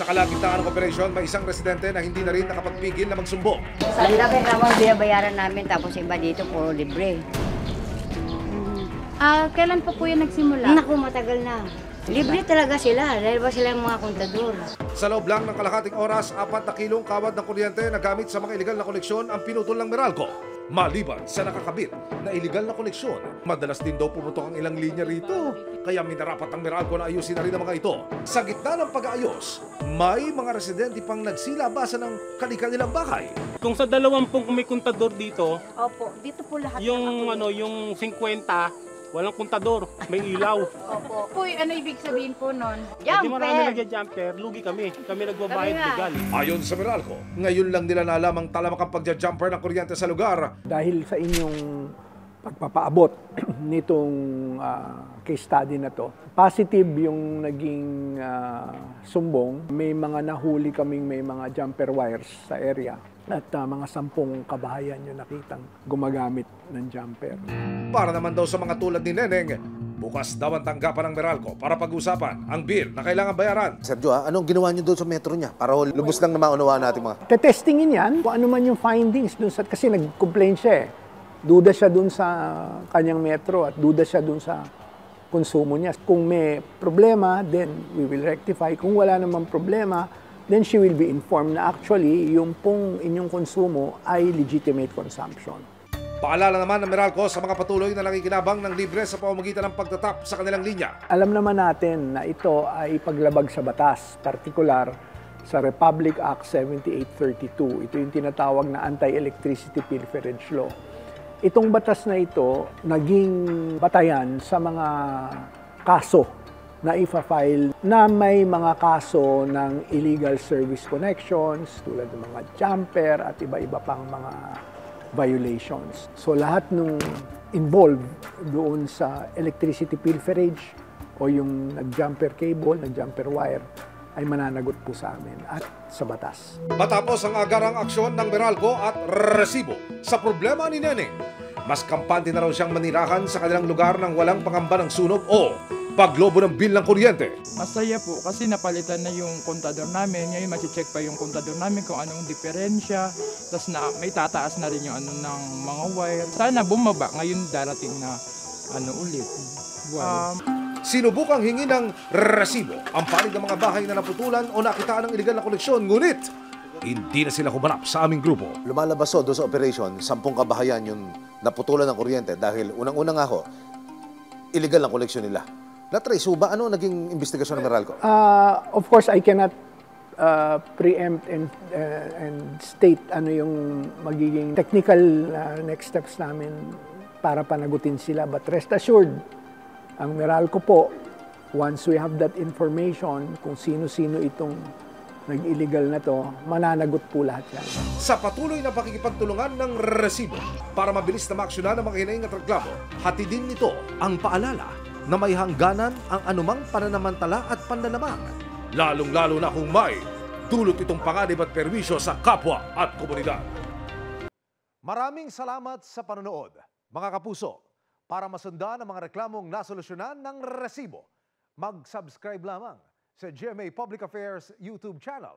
Sa kalagitnaan ng operasyon, may isang residente na hindi na rin nakapagpigil na magsumbong. Sa laki naman binabayaran namin tapos iba dito puro libre. Kailan po yan nagsimula? Naku, matagal na. Libre talaga sila dahil ba sila yung mga kontador. Sa loob lang ng kalahating oras, 4 na kilong kawad ng kuryente na gamit sa mga iligal na koneksyon ang pinutol ng Meralco. Maliban sa nakakabit na iligal na koneksyon, madalas din daw pumutok ang ilang linya rito. Kaya minarapat ang Meralco na ayusin na rin ang mga ito. Sa gitna ng pag-aayos, may mga residente pang nagsilabasa ng kanilang bahay. Kung sa 20 may kontador dito, Opo, dito po lahat. yung yung 50 walang kontador, may ilaw. Opo. Puy, ano ibig sabihin po nun? Hindi marami Jumper! nagja-jumper, lugi kami. Kami nagbabayad legal. Ayon sa Meralco, ngayon lang nila nalamang talamak ang pagja-jumper ng kuryente sa lugar. Dahil sa inyong pagpapaabot nitong case study na to, positive yung naging sumbong. May mga nahuli kaming may mga jumper wires sa area at mga 10 kabahayan yung nakitang gumagamit ng jumper. Para naman daw sa mga tulad ni Neneng, bukas daw ang tanggapan ng Meralco para pag-usapan ang bill na kailangan bayaran. Sergio, anong ginawa niyo doon sa metro niya? Para lubos lang na maunawaan natin mga... Tetestingin yan kung ano man yung findings dun sa, kasi nag-complain siya eh. Duda siya dun sa kanyang metro at duda siya dun sa konsumo niya. Kung may problema, then we will rectify. Kung wala namang problema, then she will be informed na actually yung pong inyong konsumo ay legitimate consumption. Paalala naman ng Meralco sa mga patuloy na nakikinabang ng libre sa pamamagitan ng pagtatap sa kanilang linya. Alam naman natin na ito ay paglabag sa batas, partikular sa Republic Act 7832. Ito yung tinatawag na Anti-Electricity Pilferage Law. Itong batas na ito naging batayan sa mga kaso na ifa-file na may mga kaso ng illegal service connections tulad ng mga jumper at iba-iba pang mga violations. So lahat ng involved doon sa electricity pilferage o yung nag-jumper cable, nag-jumper wire ay mananagot po sa amin at sa batas. Matapos ang agarang aksyon ng Meralco at resibo sa problema ni Neneng, mas kampante na raw siyang manirahan sa kanilang lugar ng walang pangamba ng sunog o paglobo ng bill ng kuryente. Masaya po kasi napalitan na yung kontador namin. Ngayon machi-check pa yung kontador namin kung anong diferensya. Tapos may tataas na rin yung ano ng mga wire. Sana bumaba. Ngayon darating na ulit. Sinubukang hingi ng resibo ang panig ng mga bahay na naputulan o nakitaan ng iligal na koneksyon. Ngunit, hindi na sila humanap sa aming grupo. Lumalabas doon sa operation, 10 kabahayan yung naputulan ng kuryente dahil unang-unang ako, illegal ang koneksyon nila. Na-trace ba? Ano naging investigasyon ng Meralco? Of course, I cannot preempt and state ano yung magiging technical next steps namin para panagutin sila. But rest assured, ang Meralco po, once we have that information kung sino-sino itong nag-illegal na to, mananagot po lahat yan. Sa patuloy na pakikipagtulungan ng resibo para mabilis na maaksyonan ang mga hinaing at reklamo, hatidin nito ang paalala na may hangganan ang anumang pananamantala at panlalamang. Lalong-lalo na kung may dulot itong panganib at perwisyo sa kapwa at komunidad. Maraming salamat sa panonood, mga kapuso. Para masundan ang mga reklamong nasolusyonan ng resibo, mag-subscribe lamang sa GMA Public Affairs YouTube channel